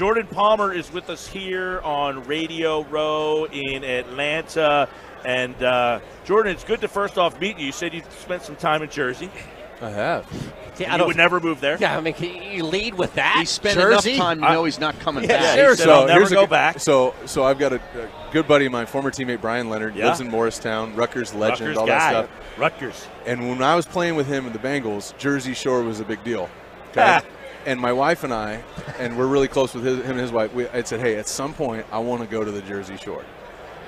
Jordan Palmer is with us here on Radio Row in Atlanta. And, Jordan, it's good to first off meet you. You said you spent some time in Jersey. I have. Yeah, you would never move there? Yeah, I mean, can you lead with that? He spent Jersey? enough time, you know he's not coming back. Yeah, he said, I'll never go back. So I've got a good buddy of mine, former teammate Brian Leonard, lives in Morristown, Rutgers legend, Rutgers all guy. that stuff. Rutgers. And when I was playing with him in the Bengals, Jersey Shore was a big deal. Okay? And my wife and I, and we're really close with him and his wife, I said, hey, at some point I want to go to the Jersey Shore.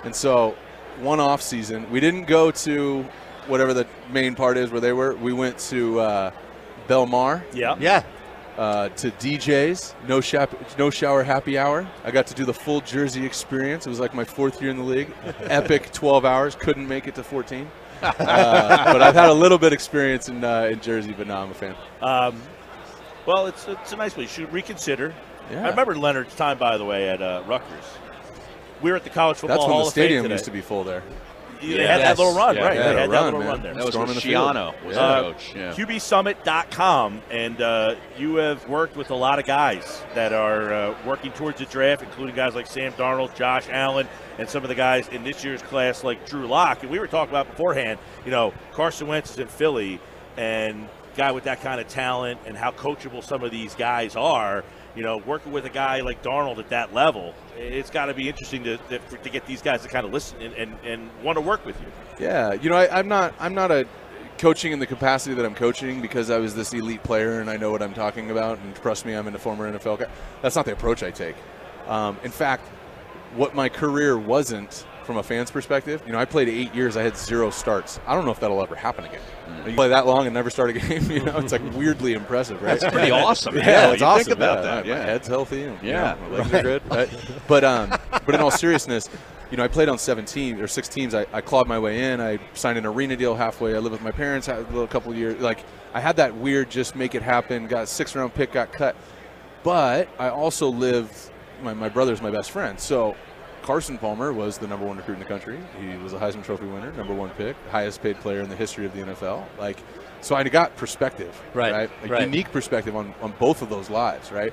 And so one off season, we didn't go to whatever the main part is where they were. We went to Belmar. Yeah. To DJ's, no shower happy hour. I got to do the full Jersey experience. It was like my 4th year in the league. Epic 12 hours. Couldn't make it to 14. But I've had a little bit experience in Jersey, but now I'm a fan. Well, it's a nice place. You should reconsider. Yeah. I remember Leonard's time, by the way, at Rutgers. We were at the College Football That's when Hall the of Fame stadium today. used to be full there. They had that little run, right? They They had had a that run, little man. run there. That was Storm when in the field. Schiano was the coach. Yeah. QBsummit.com, and you have worked with a lot of guys that are working towards the draft, including guys like Sam Darnold, Josh Allen, and some of the guys in this year's class like Drew Lock. And we were talking about beforehand, Carson Wentz is in Philly, and guy with that kind of talent and how coachable some of these guys are. Working with a guy like Darnold at that level, it's got to be interesting to get these guys to kind of listen and want to work with you. Yeah, I'm not a coaching in the capacity that I'm coaching because I was this elite player and I know what I'm talking about, and trust me, I'm in a former NFL guy. That's not the approach I take. In fact, what my career wasn't from a fan's perspective, I played 8 years. I had 0 starts. I don't know if that'll ever happen again. You play that long and never start a game, it's like weirdly impressive, right? That's pretty awesome. Yeah, it's you awesome. think about that. My head's healthy. And, Yeah. my legs are good. Right? But in all seriousness, I played on 6 teams. I clawed my way in. I signed an arena deal halfway. I lived with my parents a couple of years. Like, I had that weird just make it happen, got a 6th-round pick, got cut. But I also lived – my brother's my best friend. So Carson Palmer was the #1 recruit in the country. He was a Heisman Trophy winner, #1 pick, highest paid player in the history of the NFL. So I got perspective, right? Unique perspective on both of those lives, right?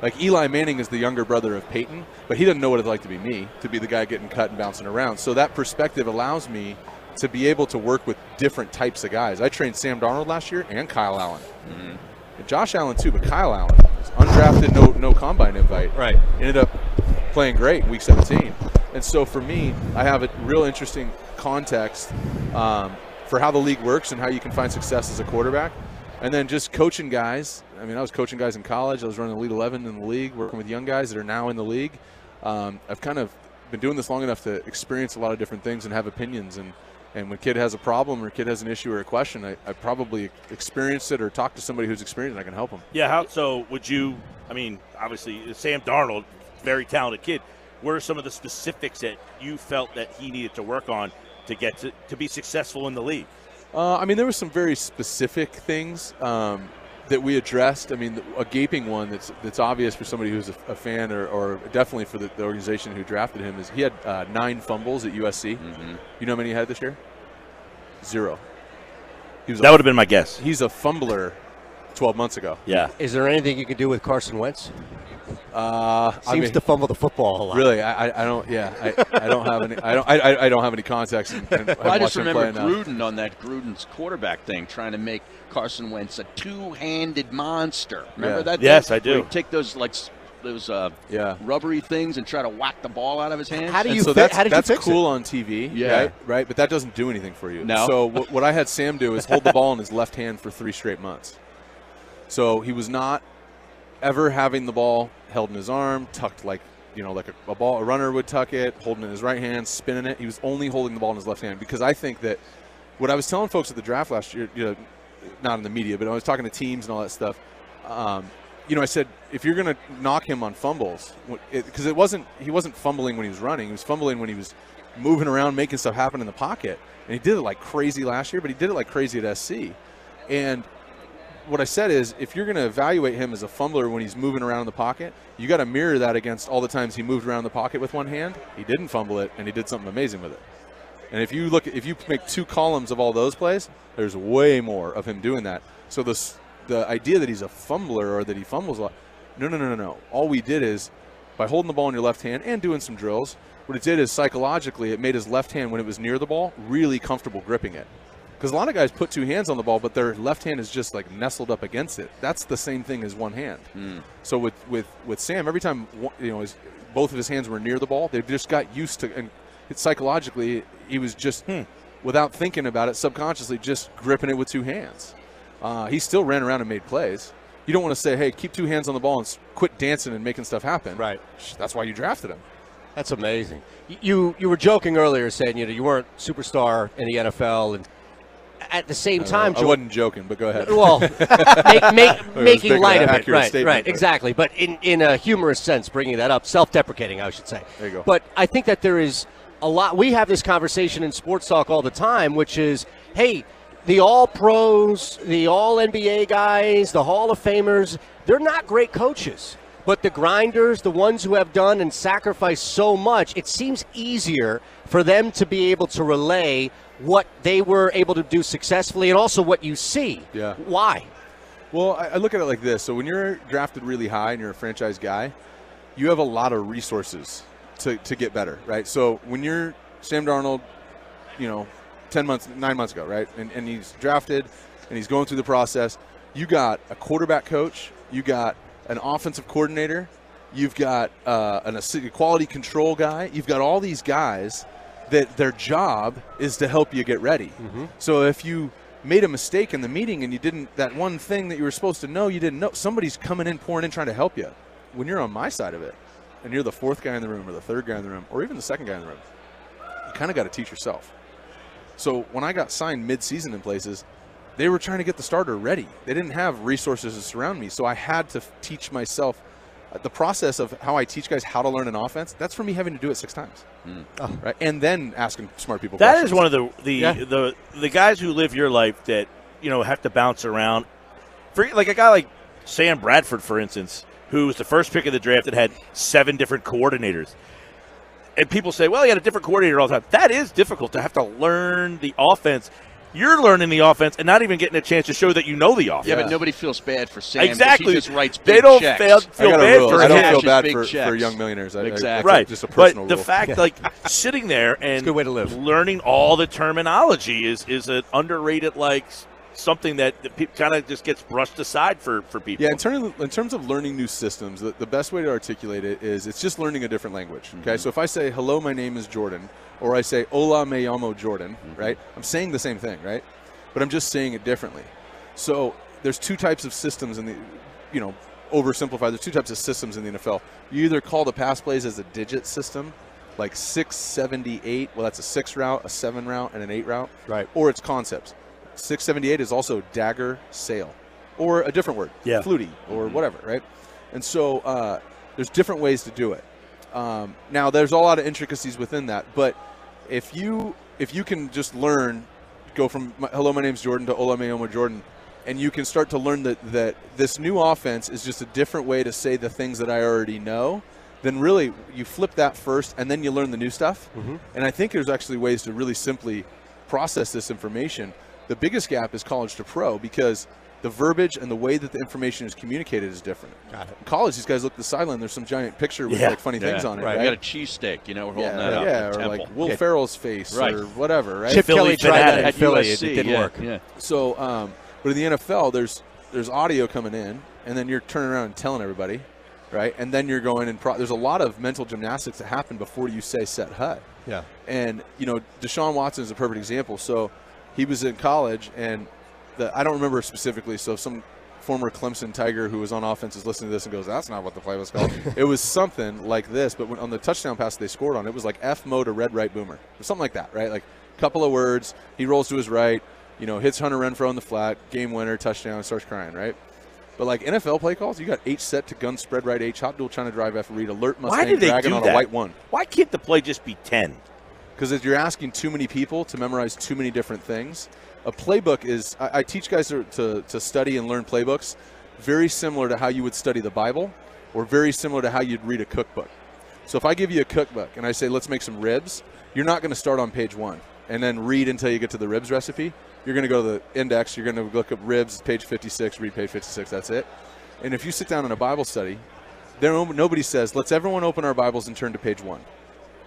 Like Eli Manning is the younger brother of Peyton, but he doesn't know what it's like to be me, to be the guy getting cut and bouncing around. So that perspective allows me to be able to work with different types of guys. I trained Sam Darnold last year and Kyle Allen. Mm-hmm. And Josh Allen too, but Kyle Allen was undrafted, no combine invite. Right. Ended up playing great week 17. And so for me, I have a real interesting context for how the league works and how you can find success as a quarterback. And then just coaching guys. I mean, I was coaching guys in college. I was running the Elite 11 in the league, working with young guys that are now in the league. I've kind of been doing this long enough to experience a lot of different things and have opinions. And when a kid has a problem or a kid has an issue or a question, I probably experienced it or talked to somebody who's experienced it and I can help them. Yeah, so would you – I mean, obviously, Sam Darnold, very talented kid. What are some of the specifics that you felt that he needed to work on to get to be successful in the league? I mean, there were some very specific things that we addressed. I mean, a gaping one that's obvious for somebody who's a fan or definitely for the organization who drafted him is he had 9 fumbles at USC. Mm-hmm. You know how many he had this year? 0. That would have been my guess. He's a fumbler 12 months ago. Yeah. Is there anything you can do with Carson Wentz? Seems to fumble the football a lot. Really, I don't. Yeah, I don't have any. I don't have any context. I just remember Gruden on that Gruden's quarterback thing, trying to make Carson Wentz a two-handed monster. Remember that? Yes, thing? I do. Where he'd take those rubbery things and try to whack the ball out of his hands. How do you? That's cool on TV. Yeah. Right. But that doesn't do anything for you. No. So what I had Sam do is hold the ball in his left hand for 3 straight months. So he was not ever having the ball held in his arm, tucked like a runner would tuck it, holding it in his right hand, spinning it. He was only holding the ball in his left hand because I think that what I was telling folks at the draft last year, not in the media, but I was talking to teams and all that stuff. I said if you're going to knock him on fumbles, because he wasn't fumbling when he was running, he was fumbling when he was moving around, making stuff happen in the pocket, and he did it like crazy last year, but he did it like crazy at SC, and what I said is if you're going to evaluate him as a fumbler when he's moving around in the pocket, you got to mirror that against all the times he moved around the pocket with one hand. He didn't fumble it, and he did something amazing with it. And if you make 2 columns of all those plays, there's way more of him doing that. So the idea that he's a fumbler or that he fumbles a lot, no. All we did is by holding the ball in your left hand and doing some drills, what it did is psychologically it made his left hand, when it was near the ball, really comfortable gripping it. Because a lot of guys put two hands on the ball, but their left hand is just like nestled up against it. That's the same thing as one hand. So with Sam, every time both of his hands were near the ball, they just got used to, and psychologically he was just without thinking about it, subconsciously just gripping it with two hands. He still ran around and made plays. You don't want to say, hey, keep two hands on the ball and quit dancing and making stuff happen. Right. That's why you drafted him. That's amazing. You were joking earlier saying you weren't superstar in the NFL, and at the same time, I wasn't joking, but go ahead. Well, making light of it, right? Right, exactly. But in a humorous sense, bringing that up, self-deprecating, I should say. There you go. But I think that there is a lot. We have this conversation in sports talk all the time, which is, hey, the All-Pros, the All-NBA guys, the Hall of Famers, they're not great coaches. But the grinders, the ones who have done and sacrificed so much, it seems easier for them to be able to relay what they were able to do successfully and also what you see. Yeah. Why? Well, I look at it like this. So when you're drafted really high and you're a franchise guy, you have a lot of resources to get better, right? So when you're Sam Darnold, 9 months ago, right? And he's drafted and he's going through the process. You got a quarterback coach. You got an offensive coordinator. You've got a quality control guy. You've got all these guys that their job is to help you get ready. So if you made a mistake in the meeting and you didn't, that one thing that you were supposed to know, you didn't know, somebody's coming in, pouring in, trying to help you. When you're on my side of it and you're the fourth guy in the room or the third guy in the room or even the second guy in the room, you kind of got to teach yourself. So when I got signed mid-season in places, they were trying to get the starter ready. They didn't have resources to surround me, so I had to teach myself the process of how I teach guys how to learn an offense. That's for me having to do it 6 times, right? And then asking smart people that questions. Is one of the guys who live your life that have to bounce around. For like a guy like Sam Bradford, for instance, who was the first pick of the draft that had 7 different coordinators. And people say, well, he had a different coordinator all the time. That is difficult to have to learn the offense. You're learning the offense and not even getting a chance to show that you know the offense. Yeah, but nobody feels bad for Sam. Exactly. He just writes big they don't checks. feel bad for I him. don't feel bad Big for checks. young millionaires. Exactly. Right. Just a personal but the rule. fact, sitting there and It's a good way to live. learning all the terminology is an underrated, something that kind of just gets brushed aside for people. Yeah, in terms of learning new systems, the best way to articulate it is it's just learning a different language. Okay, so if I say, hello, my name is Jordan, or I say, hola, me llamo Jordan, right? I'm saying the same thing, right? But I'm just saying it differently. So there's 2 types of systems in the, oversimplified, there's 2 types of systems in the NFL. You either call the pass plays as a digit system, like 6, 78, well, that's a 6 route, a 7 route, and an 8 route. Right. Or it's concepts. 678 is also dagger, sail, or a different word, flutie, or whatever, right? And so there's different ways to do it. Now, there's a lot of intricacies within that, but if you can just learn, go from hello, my name's Jordan to hola, me llamo Jordan, and you can start to learn that this new offense is just a different way to say the things that I already know, then really you flip that first, and then you learn the new stuff. And I think there's actually ways to really simply process this information. The biggest gap is college to pro because the verbiage and the way that the information is communicated is different. Got it. In college, these guys look at the sideline. There's some giant picture with funny things on it. Right. Right? We got a cheesesteak, we're holding that up. Yeah, or Temple. like Will Ferrell's face or whatever, right? Chip Kelly tried that fanatic. at Philly. USC, It didn't work. Yeah. So, but in the NFL, there's audio coming in, and then you're turning around and telling everybody, right? And then you're going and there's a lot of mental gymnastics that happen before you say set hut. Yeah. And Deshaun Watson is a perfect example. So he was in college, and I don't remember specifically. So some former Clemson Tiger who was on offense is listening to this and goes, "That's not what the play was called." It was something like this, but on the touchdown pass they scored on, it was like F mode or red right boomer, or something like that, right? Like a couple of words. He rolls to his right, hits Hunter Renfrow in the flat, game winner, touchdown, starts crying, right? But like NFL play calls, you got H set to gun spread right H, hot dual trying to drive F read, alert Mustang, Why did they dragon do on that? a white 1. Why can't the play just be 10? Because if you're asking too many people to memorize too many different things, a playbook is, I teach guys to study and learn playbooks very similar to how you would study the Bible or very similar to how you'd read a cookbook. So if I give you a cookbook and I say, let's make some ribs, you're not going to start on page 1 and then read until you get to the ribs recipe. You're going to go to the index, you're going to look up ribs, page 56, read page 56, that's it. And if you sit down in a Bible study, nobody says, let's everyone open our Bibles and turn to page 1.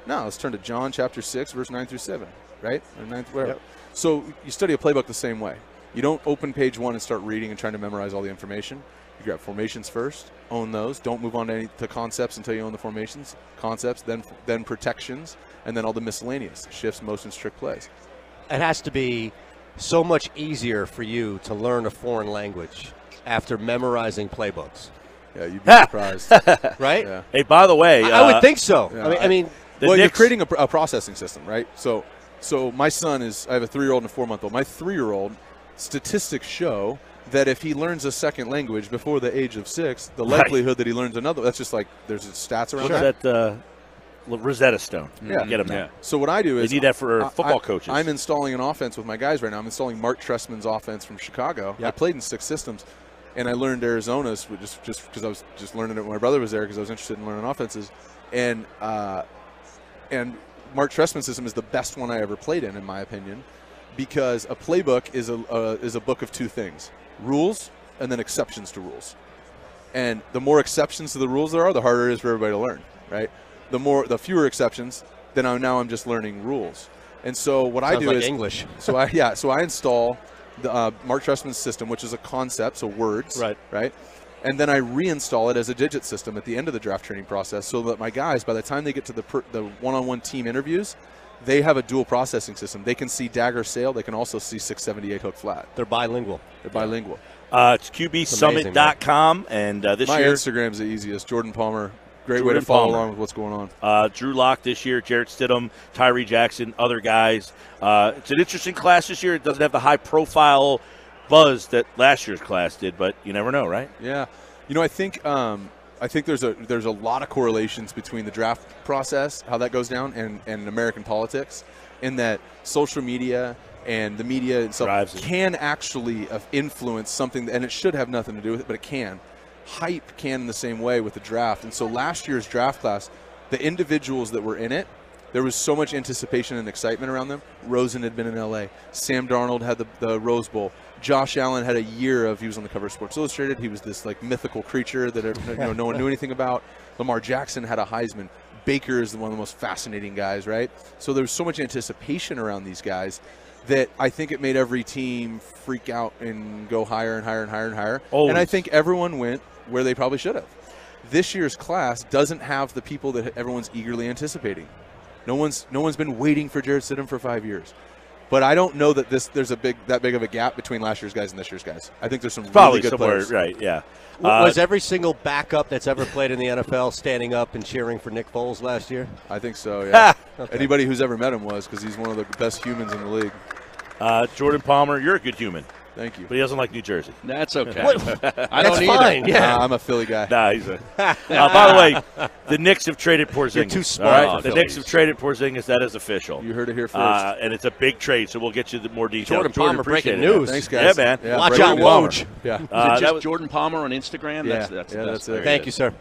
No, let's turn to John chapter 6, verse 9 through 7, right? Or 9, whatever. Yep. So you study a playbook the same way. You don't open page 1 and start reading and trying to memorize all the information. You grab formations first, own those. Don't move on to concepts until you own the formations, concepts, then protections, and then all the miscellaneous, shifts, motions, trick plays. It has to be so much easier for you to learn a foreign language after memorizing playbooks. Yeah, you'd be surprised. Right? Yeah. Hey, by the way. I would think so. Yeah, I mean you're creating a processing system, right? So my son I have a 3-year-old and a 4-month-old. My 3-year-old, statistics show that if he learns a second language before the age of 6, the likelihood that he learns another, that's just like there's stats around that. Rosetta Stone. Yeah. Get them there. So what I do is they need that for football coaches. I'm installing an offense with my guys right now. I'm installing Mark Trestman's offense from Chicago. I played in 6 systems, and I learned Arizona's just because I was just learning it when my brother was there because I was interested in learning offenses. And Mark Trestman's system is the best one I ever played in my opinion, because a playbook is a book of 2 things: rules and then exceptions to rules. And the more exceptions to the rules there are, the harder it is for everybody to learn, right? The fewer exceptions, then I'm just learning rules. And so what I do is English. So I install the Mark Trestman's system, which is a concept, so words, right? And then I reinstall it as a digit system at the end of the draft training process, so that my guys, by the time they get to the one-on-one team interviews, they have a dual processing system. They can see dagger sail. They can also see 678 hook flat. They're bilingual. It's QBSummit.com, and this my year Instagram's the easiest. Jordan Palmer. Great way to follow along with what's going on. Drew Lock this year, Jarrett Stidham, Tyree Jackson, other guys. It's an interesting class this year. It doesn't have the high-profile buzz that last year's class did, but you never know, right? Yeah. I think there's a lot of correlations between the draft process, how that goes down, and American politics, in that social media and the media itself can actually influence something, and it should have nothing to do with it, but it can. Hype can in the same way with the draft. And so last year's draft class, the individuals that were in it, there was so much anticipation and excitement around them. Rosen had been in L.A. Sam Darnold had the Rose Bowl. Josh Allen had a year he was on the cover of Sports Illustrated. He was this like mythical creature that no one knew anything about. Lamar Jackson had a Heisman. Baker is one of the most fascinating guys, right? So there was so much anticipation around these guys that I think it made every team freak out and go higher and higher and higher and higher. Always. And I think everyone went where they probably should have. This year's class doesn't have the people that everyone's eagerly anticipating. No one's been waiting for Jarrett Stidham for 5 years. But I don't know that there's that big of a gap between last year's guys and this year's guys. I think there's some probably really good players. Right, yeah. Was every single backup that's ever played in the NFL standing up and cheering for Nick Foles last year? I think so, yeah. Okay. Anybody who's ever met him was, because he's one of the best humans in the league. Jordan Palmer, you're a good human. Thank you. But he doesn't like New Jersey. That's okay. I don't either. Yeah. I'm a Philly guy. Nah, he's a. By the way, the Knicks have traded Porzingis. You're too smart. Right? The Knicks have traded Porzingis. That is official. You heard it here first. And it's a big trade, so we'll get you more details. Jordan Palmer breaking news. Thanks, guys. Yeah, man. Yeah, watch out, Woj. Yeah. Is it just Jordan Palmer on Instagram? Yeah, that's it. Thank you, sir.